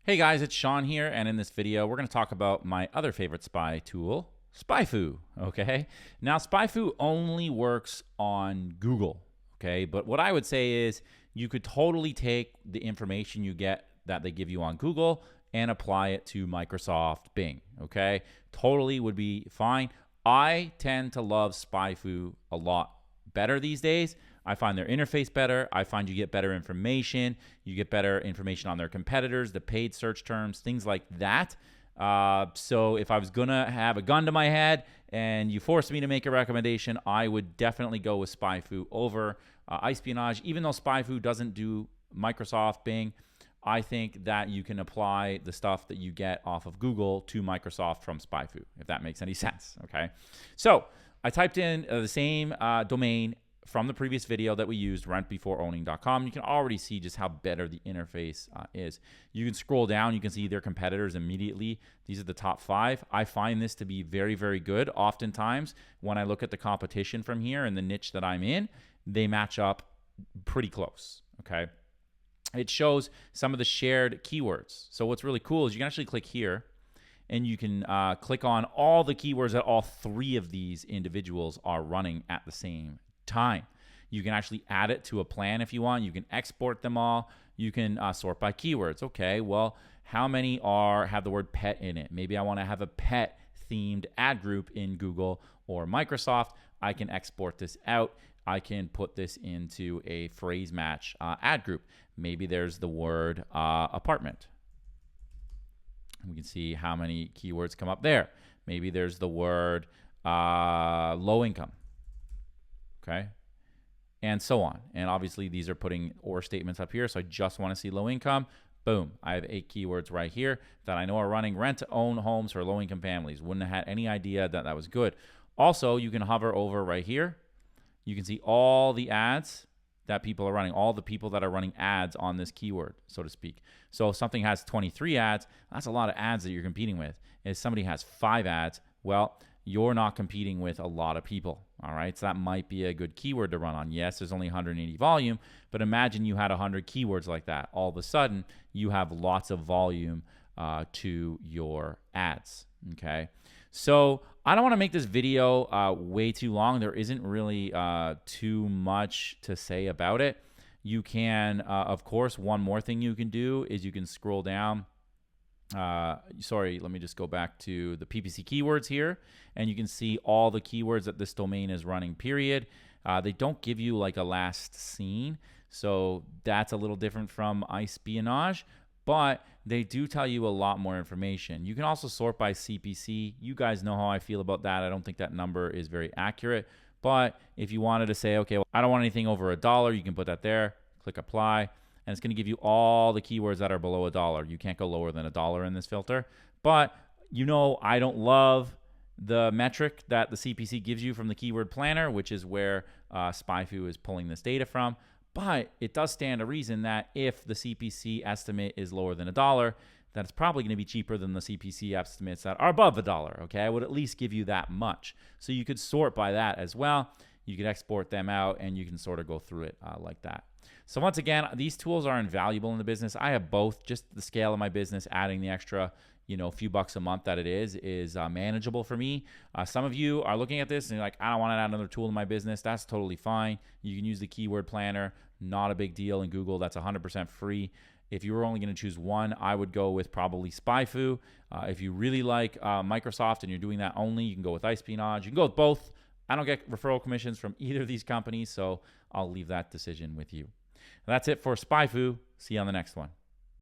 Hey guys, it's Sean here, and in this video, we're going to talk about my other favorite spy tool, SpyFu. Okay, now SpyFu only works on Google. Okay, but what I would say is you could totally take the information you get that they give you on Google and apply it to Microsoft Bing. Okay, totally would be fine. I tend to love SpyFu a lot better these days. I find their interface better. I find you get better information. You get better information on their competitors, the paid search terms, things like that. So if I was going to have a gun to my head and you forced me to make a recommendation, I would definitely go with SpyFu over Espionage. Even though SpyFu doesn't do Microsoft Bing, I think that you can apply the stuff that you get off of Google to Microsoft from SpyFu, if that makes any sense. Okay. So I typed in the same domain from the previous video that we used, rentbeforeowning.com. You can already see just how better the interface is. You can scroll down, you can see their competitors immediately. These are the top 5. I find this to be very, very good. Oftentimes, when I look at the competition from here and the niche that I'm in, they match up pretty close, okay? It shows some of the shared keywords. So what's really cool is you can actually click here, and you can click on all the keywords that all 3 of these individuals are running at the same time. You can actually add it to a plan if you want. You can export them all. You can sort by keywords. Okay, well, how many have the word pet in it? Maybe I want to have a pet themed ad group in Google or Microsoft. I can export this out. I can put this into a phrase match ad group. Maybe there's the word apartment. We can see how many keywords come up there. Maybe there's the word low income. Okay, and so on. And obviously these are putting or statements up here, so I just want to see low income. Boom, I have 8 keywords right here that I know are running rent-to-own homes for low-income families. Wouldn't have had any idea that that was good. Also, you can hover over right here. You can see all the ads that people are running, all the people that are running ads on this keyword, so to speak. So if something has 23 ads, that's a lot of ads that you're competing with. If somebody has 5 ads, well, you're not competing with a lot of people, all right? So that might be a good keyword to run on. Yes, there's only 180 volume, but imagine you had 100 keywords like that. All of a sudden, you have lots of volume to your ads, okay? So I don't want to make this video way too long. There isn't really too much to say about it. You can, of course, one more thing you can do is you can scroll down. Sorry, let me just go back to the PPC keywords here, and you can see all the keywords that this domain is running, period. They don't give you like a last seen, so that's a little different from Espionage, but they do tell you a lot more information. You can also sort by CPC. You guys know how I feel about that. I don't think that number is very accurate, but if you wanted to say, okay, well, I don't want anything over $1, you can put that there, click apply. And it's going to give you all the keywords that are below $1. You can't go lower than $1 in this filter. But you know I don't love the metric that the CPC gives you from the keyword planner, which is where SpyFu is pulling this data from. But it does stand to reason that if the CPC estimate is lower than $1, that it's probably going to be cheaper than the CPC estimates that are above $1. Okay, I would at least give you that much. So you could sort by that as well. You could export them out, and you can sort of go through it like that. So once again, these tools are invaluable in the business. I have both. Just the scale of my business, adding the extra, few bucks a month that it is manageable for me. Some of you are looking at this and you're like, I don't want to add another tool to my business. That's totally fine. You can use the keyword planner. Not a big deal in Google. That's 100% free. If you were only going to choose one, I would go with probably SpyFu. If you really like Microsoft and you're doing that only, you can go with Espionage. You can go with both. I don't get referral commissions from either of these companies, so I'll leave that decision with you. That's it for SpyFu. See you on the next one.